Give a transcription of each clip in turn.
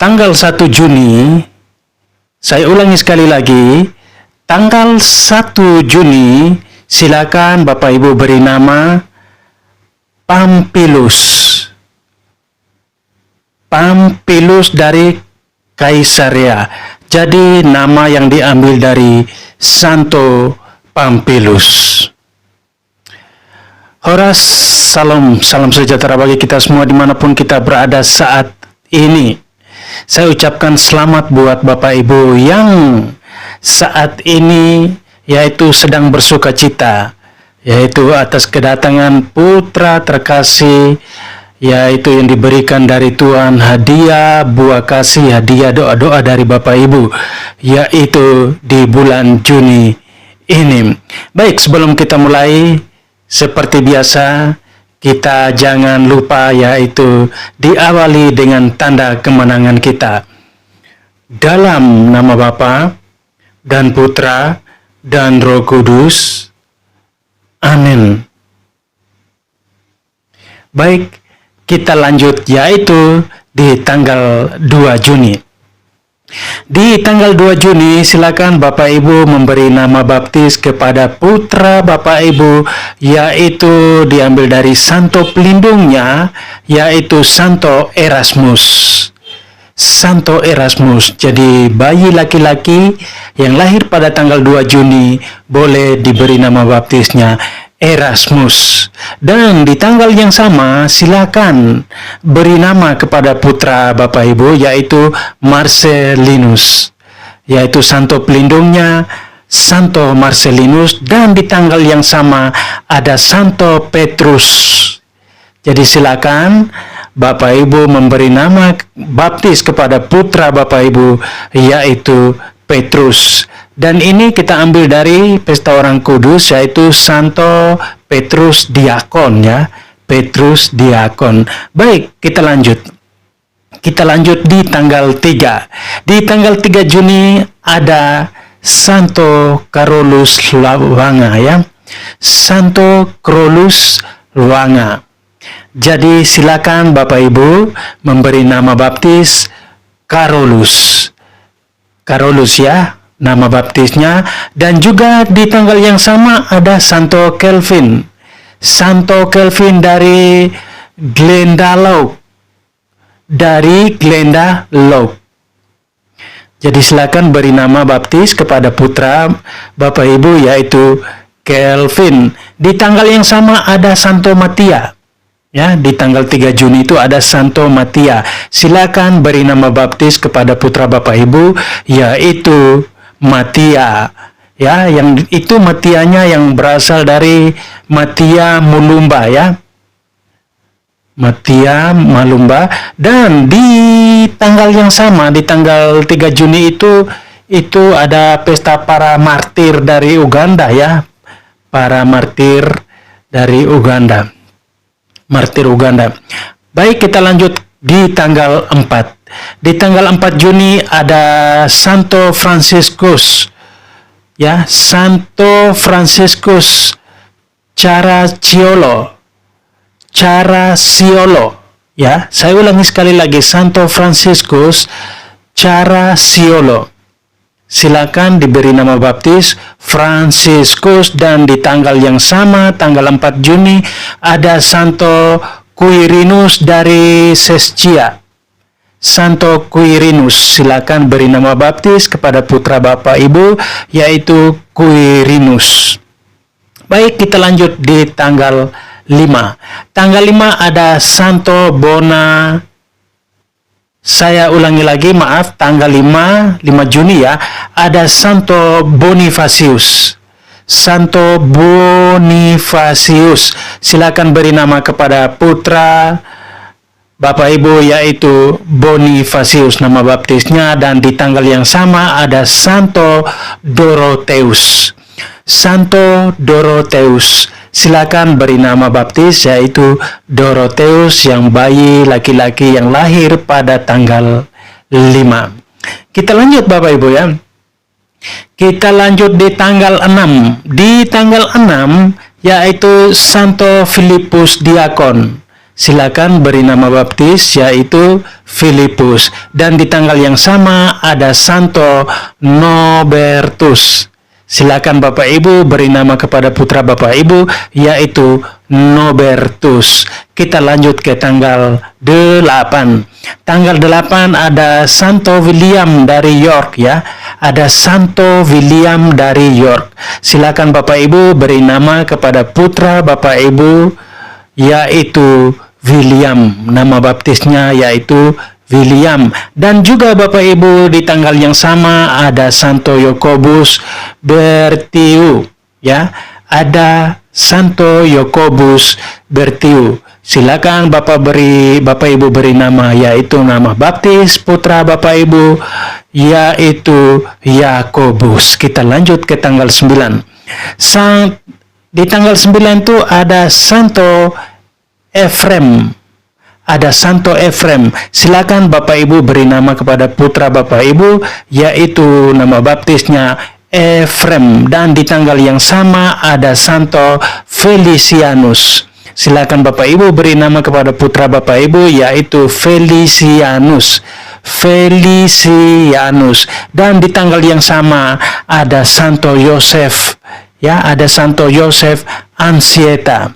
tanggal 1 Juni, saya ulangi sekali lagi, tanggal 1 Juni, silakan Bapak Ibu beri nama Pampilus. Pampilus dari Kaisarea. Jadi nama yang diambil dari Santo Pampilus. Horas, salam sejahtera bagi kita semua dimanapun kita berada saat ini. Saya ucapkan selamat buat Bapak Ibu yang saat ini yaitu sedang bersuka cita, yaitu atas kedatangan putra terkasih, yaitu yang diberikan dari Tuhan, hadiah buah kasih, hadiah doa-doa dari Bapak Ibu, yaitu di bulan Juni ini. Baik, sebelum kita mulai, seperti biasa, kita jangan lupa yaitu diawali dengan tanda kemenangan kita. Dalam nama Bapa dan Putra dan Roh Kudus. Amin. Baik, kita lanjut yaitu di tanggal 2 Juni. Di tanggal 2 Juni silakan Bapak Ibu memberi nama baptis kepada putra Bapak Ibu, yaitu diambil dari santo pelindungnya, yaitu Santo Erasmus. Santo Erasmus. Jadi bayi laki-laki yang lahir pada tanggal 2 Juni boleh diberi nama baptisnya Erasmus. Dan di tanggal yang sama silakan beri nama kepada putra Bapak Ibu, yaitu Marcelinus, yaitu santo pelindungnya Santo Marcelinus. Dan di tanggal yang sama ada Santo Petrus. Jadi silakan Bapak Ibu memberi nama baptis kepada putra Bapak Ibu, yaitu Petrus. Dan ini kita ambil dari pesta orang kudus, yaitu Santo Petrus Diakon, ya. Petrus Diakon. Baik, kita lanjut. Kita lanjut di tanggal 3. Di tanggal 3 Juni ada Santo Carolus Lwanga, ya. Santo Carolus Lwanga. Jadi silakan Bapak Ibu memberi nama baptis Carolus. Carolus, ya, nama baptisnya. Dan juga di tanggal yang sama ada Santo Kelvin. Santo Kelvin dari Glendalough. Dari Glendalough. Jadi silakan beri nama baptis kepada putra Bapak Ibu, yaitu Kelvin. Di tanggal yang sama ada Santo Matia. Ya, di tanggal 3 Juni itu ada Santo Matia. Silakan beri nama baptis kepada putra Bapak Ibu, yaitu Matia. Ya, yang itu Matianya yang berasal dari Matia Mulumba, ya. Matia Malumba. Dan di tanggal yang sama, di tanggal 3 Juni itu ada pesta para martir dari Uganda, ya. Para martir dari Uganda. Martir Uganda. Baik, kita lanjut di tanggal 4. Di tanggal 4 Juni ada Santo Franciscus. Ya, Santo Franciscus Caracciolo. Caracciolo. Ya, saya ulangi sekali lagi, Santo Franciscus Caracciolo. Silakan diberi nama baptis Franciscus. Dan di tanggal yang sama, tanggal 4 Juni, ada Santo Quirinus dari Sescia. Santo Quirinus, silakan beri nama baptis kepada putra Bapak Ibu, yaitu Quirinus. Baik, kita lanjut di tanggal 5. Tanggal 5 ada Santo Saya ulangi lagi, maaf, tanggal 5 Juni, ya, ada Santo Bonifacius. Santo Bonifacius. Silakan beri nama kepada putra Bapak Ibu, yaitu Bonifacius, nama baptisnya. Dan di tanggal yang sama ada Santo Dorotheus. Santo Dorotheus. Silakan beri nama baptis, yaitu Dorotheus, yang bayi laki-laki yang lahir pada tanggal 5. Kita lanjut Bapak Ibu, ya. Kita lanjut di tanggal 6. Di tanggal 6 yaitu Santo Filipus Diakon. silakan beri nama baptis yaitu Filipus. Dan di tanggal yang sama ada Santo Nobertus. Silakan Bapak Ibu beri nama kepada putra Bapak Ibu yaitu Nobertus. Kita lanjut ke tanggal 8. Tanggal 8 ada Santo William dari York ya. Ada Santo William dari York. Silakan Bapak Ibu beri nama kepada putra Bapak Ibu yaitu William. Nama baptisnya yaitu William. Dan juga Bapak Ibu di tanggal yang sama ada Santo Yakobus Bertiu ya. Ada Santo Yakobus Bertiu. Silakan Bapak Ibu beri nama yaitu nama baptis putra Bapak Ibu yaitu Yakobus. Kita lanjut ke tanggal 9. Di tanggal 9 itu ada Santo Efrem. Ada Santo Efrem. Silakan Bapak Ibu beri nama kepada putra Bapak Ibu yaitu nama baptisnya Efrem. Dan di tanggal yang sama ada Santo Felicianus. Silakan Bapak Ibu beri nama kepada putra Bapak Ibu yaitu Felicianus. Felicianus. Dan di tanggal yang sama ada Santo Yosef. Ya, ada Santo Yosef Ansieta.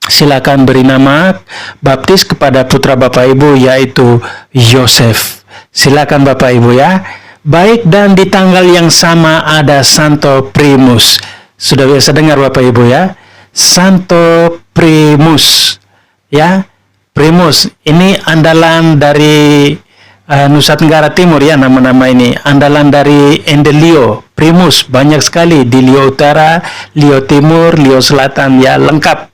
Silakan beri nama baptis kepada putra Bapak Ibu yaitu Yosef. Silakan Bapak Ibu ya. Baik, dan di tanggal yang sama ada Santo Primus. Sudah biasa dengar Bapak Ibu ya. Santo Primus. Ya, Primus ini andalan dari Nusa Tenggara Timur ya, nama-nama ini. Andalan dari Endelio. Primus banyak sekali di Lio Utara, Lio Timur, Lio Selatan ya, lengkap.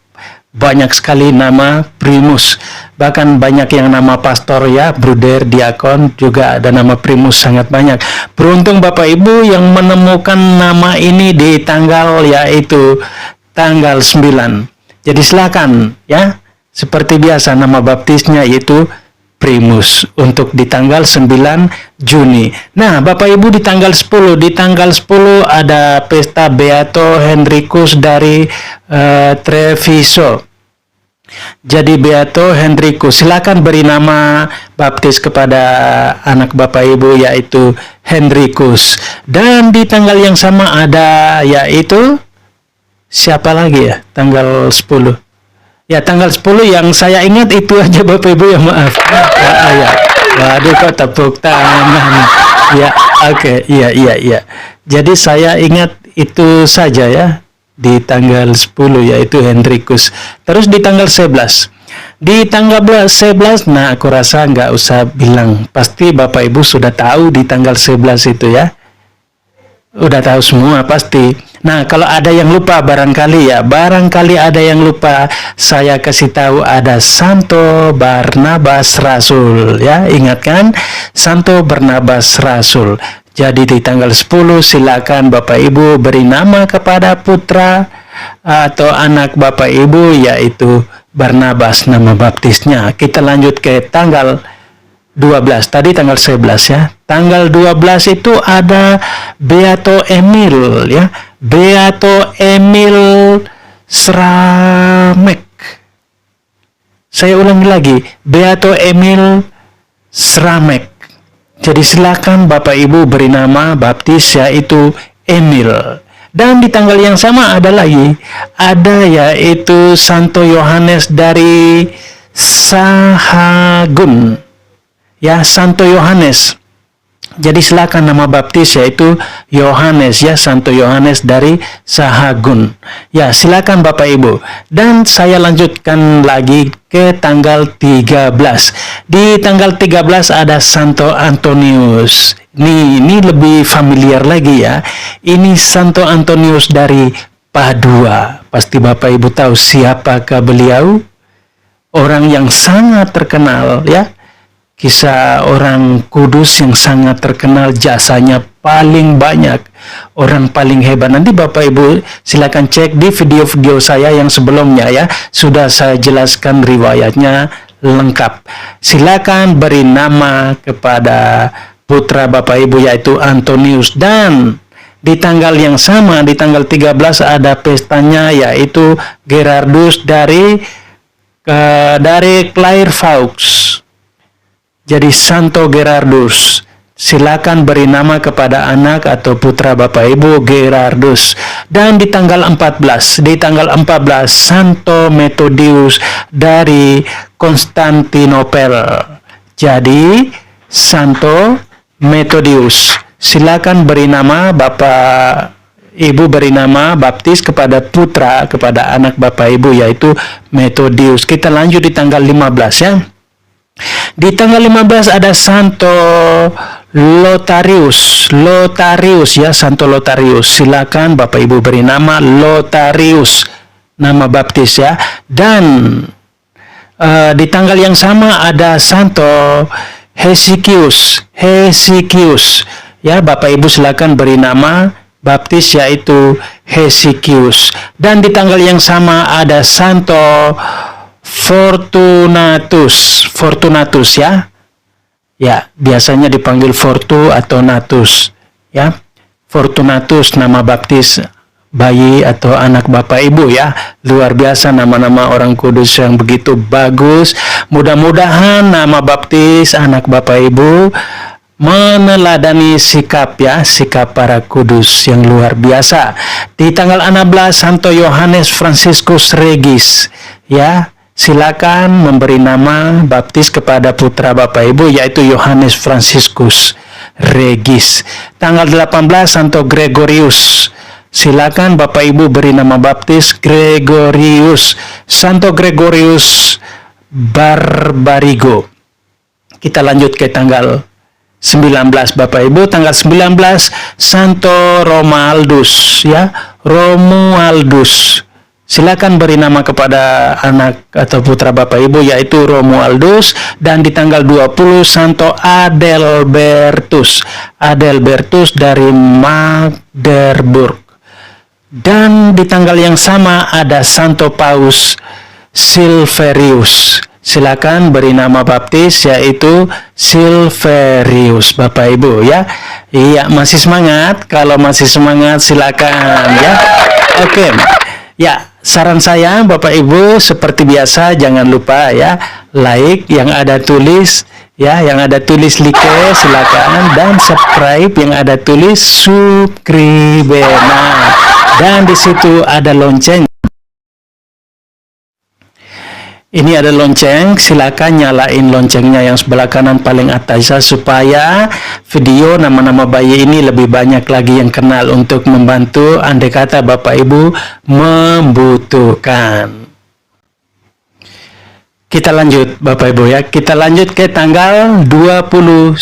Banyak sekali nama Primus. Bahkan banyak yang nama pastor ya, bruder, diakon, juga ada nama Primus sangat banyak. Beruntung Bapak Ibu yang menemukan nama ini di tanggal yaitu tanggal 9. Jadi silakan ya, seperti biasa nama baptisnya yaitu Primus untuk di tanggal 9 Juni. Nah, Bapak Ibu di tanggal 10, ada pesta Beato Henricus dari Treviso. Jadi Beato Henricus, silakan beri nama baptis kepada anak Bapak Ibu yaitu Henricus. Dan di tanggal yang sama ada yaitu siapa lagi ya? Tanggal 10. Ya, tanggal 10 yang saya ingat itu aja Bapak Ibu ya, maaf. Ya. Waduh, kok tepuk tangan. Ya, oke. Iya. Jadi saya ingat itu saja ya. Di tanggal 10 yaitu Henricus. Terus di tanggal 11. Di tanggal 11, nah aku rasa nggak usah bilang. Pasti Bapak Ibu sudah tahu di tanggal 11 itu ya. Udah tahu semua pasti. Nah, kalau ada yang lupa barangkali ada yang lupa, saya kasih tahu ada Santo Barnabas Rasul ya, ingat kan? Santo Barnabas Rasul. Jadi di tanggal 10 silakan Bapak Ibu beri nama kepada putra atau anak Bapak Ibu yaitu Barnabas nama baptisnya. Kita lanjut ke tanggal 12. Tadi tanggal 11 ya. Tanggal 12 itu ada Beato Emil ya. Beato Emil Sramek. Saya ulangi lagi, Beato Emil Sramek. Jadi silakan Bapak Ibu beri nama baptis yaitu Emil. Dan di tanggal yang sama ada yaitu Santo Yohanes dari Sahagun. Ya, Santo Yohanes. Jadi silakan nama baptis yaitu Yohanes ya, Santo Yohanes dari Sahagun. Ya, silakan Bapak Ibu. Dan saya lanjutkan lagi ke tanggal 13. Di tanggal 13 ada Santo Antonius. Ini lebih familiar lagi ya. Ini Santo Antonius dari Padua. Pasti Bapak Ibu tahu siapakah beliau? Orang yang sangat terkenal ya. Kisah orang kudus yang sangat terkenal, jasanya paling banyak, orang paling hebat. Nanti Bapak Ibu silakan cek di video-video saya yang sebelumnya ya. Sudah saya jelaskan riwayatnya lengkap. Silakan beri nama kepada putra Bapak Ibu yaitu Antonius. Dan di tanggal yang sama, di tanggal 13 ada pestanya yaitu Gerardus dari Dari Clairvaux, jadi Santo Gerardus. Silakan beri nama kepada anak atau putra Bapak Ibu Gerardus. Dan di tanggal 14, Santo Methodius dari Konstantinopel. Jadi Santo Methodius. Silakan beri nama Bapak Ibu, beri nama baptis kepada putra, kepada anak Bapak Ibu, yaitu Methodius. Kita lanjut di tanggal 15 ya. Di tanggal 15 ada Santo Lotarius ya, Santo Lotarius. Silakan Bapak Ibu beri nama Lotarius, nama baptis ya. Dan di tanggal yang sama ada Santo Hesychius ya. Bapak Ibu silakan beri nama baptis yaitu Hesychius. Dan di tanggal yang sama ada Santo Fortunatus ya. Ya, biasanya dipanggil Fortu atau Natus ya. Fortunatus nama baptis bayi atau anak Bapak Ibu ya. Luar biasa nama-nama orang kudus yang begitu bagus. Mudah-mudahan nama baptis anak Bapak Ibu meneladani sikap para kudus yang luar biasa. Di tanggal 16 Santo Yohanes Franciscus Regis ya. Silakan memberi nama baptis kepada putra Bapak Ibu yaitu Yohanes Franciscus Regis. Tanggal 18 Santo Gregorius. Silakan Bapak Ibu beri nama baptis Gregorius. Santo Gregorius Barbarigo. Kita lanjut ke tanggal 19 Bapak Ibu. Tanggal 19 Santo Romualdus ya. Romualdus. Silakan beri nama kepada anak atau putra Bapak Ibu yaitu Romualdus. Dan di tanggal 20 Santo Adelbertus dari Magdeburg. Dan di tanggal yang sama ada Santo Paus Silverius. Silakan beri nama baptis yaitu Silverius Bapak Ibu ya. Iya, masih semangat? Kalau masih semangat silakan ya. Oke. Ya, saran saya Bapak Ibu seperti biasa jangan lupa ya like yang ada tulis ya, yang ada tulis like silakan, dan subscribe yang ada tulis subscribe. Nah, dan di situ ada lonceng. Ini ada lonceng, silakan nyalain loncengnya yang sebelah kanan paling atas supaya video nama-nama bayi ini lebih banyak lagi yang kenal untuk membantu andai kata Bapak Ibu membutuhkan. Kita lanjut Bapak Ibu ya, kita lanjut ke tanggal 21.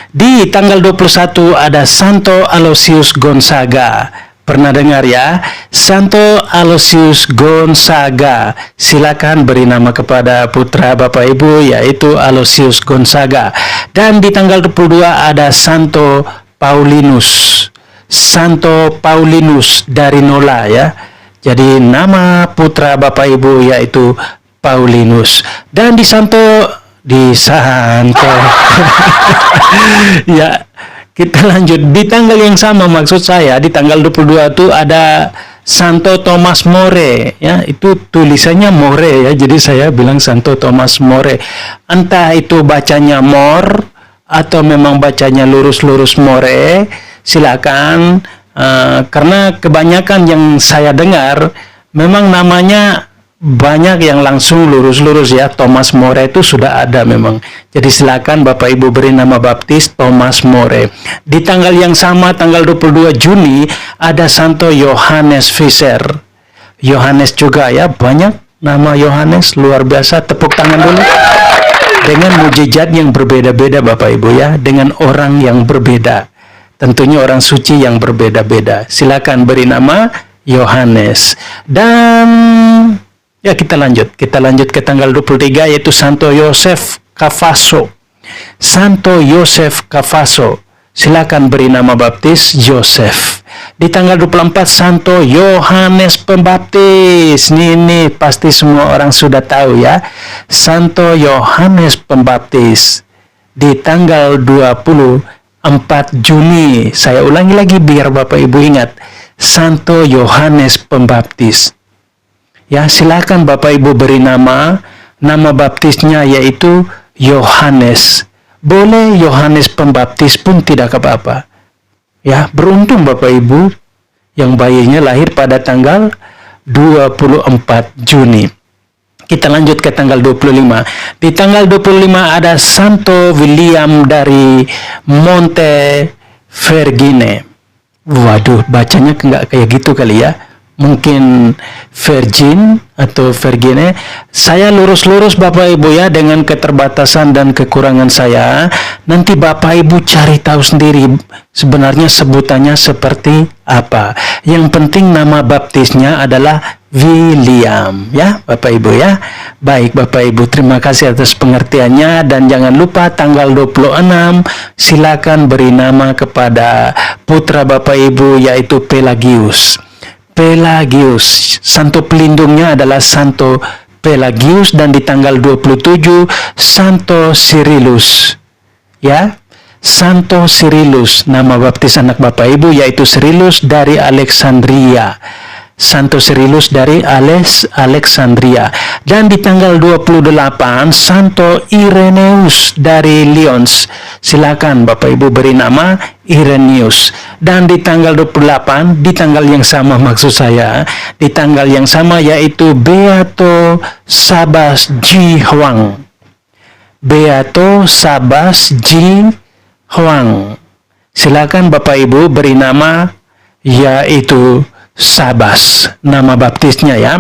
Di tanggal 21 ada Santo Aloysius Gonzaga. Pernah dengar ya? Santo Aloysius Gonzaga. Silakan beri nama kepada putra Bapak Ibu yaitu Aloysius Gonzaga. Dan di tanggal 22 ada Santo Paulinus. Santo Paulinus dari Nola ya. Jadi nama putra Bapak Ibu yaitu Paulinus. Dan di Santo ya. Kita lanjut di tanggal yang sama, maksud saya di tanggal 22 itu ada Santo Thomas More ya, itu tulisannya More ya, jadi saya bilang Santo Thomas More. Entah itu bacanya More atau memang bacanya lurus-lurus More, silakan. Karena kebanyakan yang saya dengar memang namanya banyak yang langsung lurus-lurus ya. Thomas More itu sudah ada memang. Jadi silakan Bapak Ibu beri nama baptis Thomas More. Di tanggal yang sama, tanggal 22 Juni ada Santo Yohanes Fischer. Yohanes juga ya, banyak nama Yohanes, luar biasa. Tepuk tangan dulu. Dengan mujizat yang berbeda-beda Bapak Ibu ya, dengan orang yang berbeda. Tentunya orang suci yang berbeda-beda. Silakan beri nama Yohanes. Dan ya, kita lanjut ke tanggal 23 yaitu Santo Yosef Cavasso. Santo Yosef Cavasso. Silakan beri nama baptis Yosef. Di tanggal 24 Santo Yohanes Pembaptis. Ini pasti semua orang sudah tahu ya. Santo Yohanes Pembaptis. Di tanggal 24 Juni. Saya ulangi lagi biar Bapak Ibu ingat. Santo Yohanes Pembaptis. Ya, silakan Bapak Ibu beri nama baptisnya yaitu Yohanes. Boleh Yohanes Pembaptis pun tidak apa-apa. Ya, beruntung Bapak Ibu yang bayinya lahir pada tanggal 24 Juni. Kita lanjut ke tanggal 25. Di tanggal 25 ada Santo William dari Montevergine. Waduh, bacanya nggak kayak gitu kali ya. Mungkin Virgin atau Vergine. Saya lurus-lurus Bapak Ibu ya, dengan keterbatasan dan kekurangan saya. Nanti Bapak Ibu cari tahu sendiri sebenarnya sebutannya seperti apa. Yang penting nama baptisnya adalah William, ya Bapak Ibu ya. Baik Bapak Ibu, terima kasih atas pengertiannya, dan jangan lupa tanggal 26 silakan beri nama kepada putra Bapak Ibu yaitu Pelagius. Pelagius, santo pelindungnya adalah Santo Pelagius, dan di tanggal 27 Santo Cyrillus. Ya, Santo Cyrillus, nama baptis anak Bapak Ibu yaitu Cyrillus dari Alexandria. Santo Cyrillus dari Alexandria. Dan di tanggal 28 Santo Ireneus dari Lyons. Silakan Bapak Ibu beri nama Ireneus. Dan di tanggal 28, di tanggal yang sama maksud saya, di tanggal yang sama yaitu Beato Sabas Ji Huang. Beato Sabas Ji Huang. Silakan Bapak Ibu beri nama yaitu Sabas, nama baptisnya ya.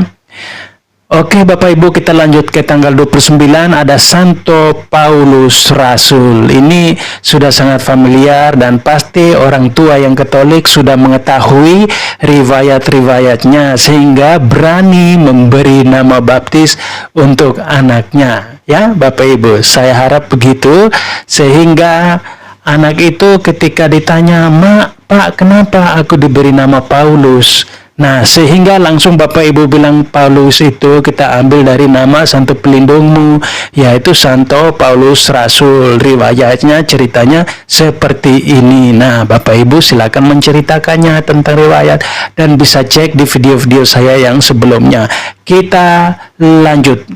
Oke Bapak Ibu, kita lanjut ke tanggal 29 ada Santo Paulus Rasul. Ini sudah sangat familiar dan pasti orang tua yang Katolik sudah mengetahui riwayat-riwayatnya sehingga berani memberi nama baptis untuk anaknya. Ya Bapak Ibu, saya harap begitu sehingga anak itu ketika ditanya, "Mak, Pak, kenapa aku diberi nama Paulus?" Nah, sehingga langsung Bapak Ibu bilang Paulus itu kita ambil dari nama santo pelindungmu, yaitu Santo Paulus Rasul. Riwayatnya, ceritanya seperti ini. Nah, Bapak Ibu silakan menceritakannya tentang riwayat dan bisa cek di video-video saya yang sebelumnya. Kita lanjut.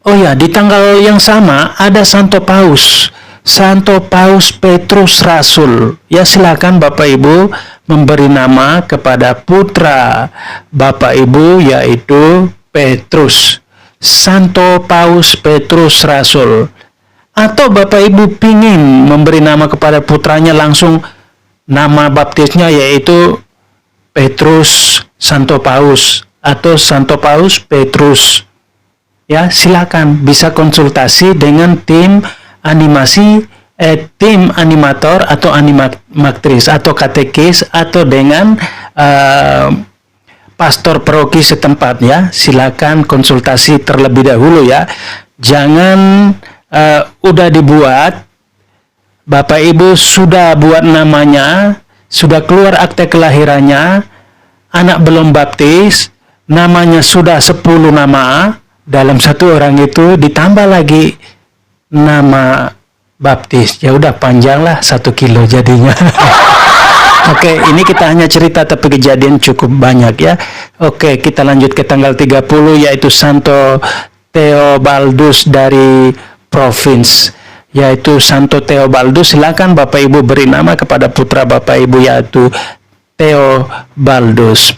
Oh ya, di tanggal yang sama ada Santo Paus. Santo Paus Petrus Rasul. Ya, silakan Bapak Ibu memberi nama kepada putra Bapak Ibu yaitu Petrus. Santo Paus Petrus Rasul. Atau Bapak Ibu pingin memberi nama kepada putranya langsung nama baptisnya yaitu Petrus Santo Paus atau Santo Paus Petrus. Ya, silakan bisa konsultasi dengan tim tim animator atau animaktris atau katekis atau dengan pastor paroki setempat ya. Silakan konsultasi terlebih dahulu ya. Jangan udah dibuat, Bapak Ibu sudah buat namanya, sudah keluar akte kelahirannya, anak belum baptis, namanya sudah 10 nama, dalam satu orang itu ditambah lagi nama baptis, ya udah panjang lah 1 kilo jadinya. Oke, ini kita hanya cerita tapi kejadian cukup banyak ya. Oke, kita lanjut ke tanggal 30 yaitu Santo Theobaldus dari Provins, yaitu Santo Theobaldus. Silakan Bapak Ibu beri nama kepada putra Bapak Ibu yaitu Theobaldus.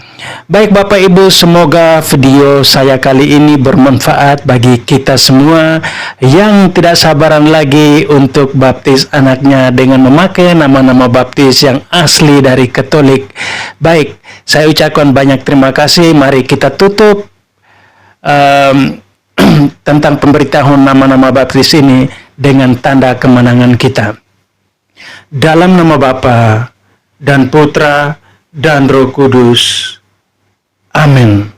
Baik Bapak Ibu, semoga video saya kali ini bermanfaat bagi kita semua yang tidak sabaran lagi untuk baptis anaknya dengan memakai nama-nama baptis yang asli dari Katolik. Baik, saya ucapkan banyak terima kasih. Mari kita tutup tentang pemberitahuan nama-nama baptis ini dengan tanda kemenangan kita. Dalam nama Bapa dan Putra dan Roh Kudus. Amin.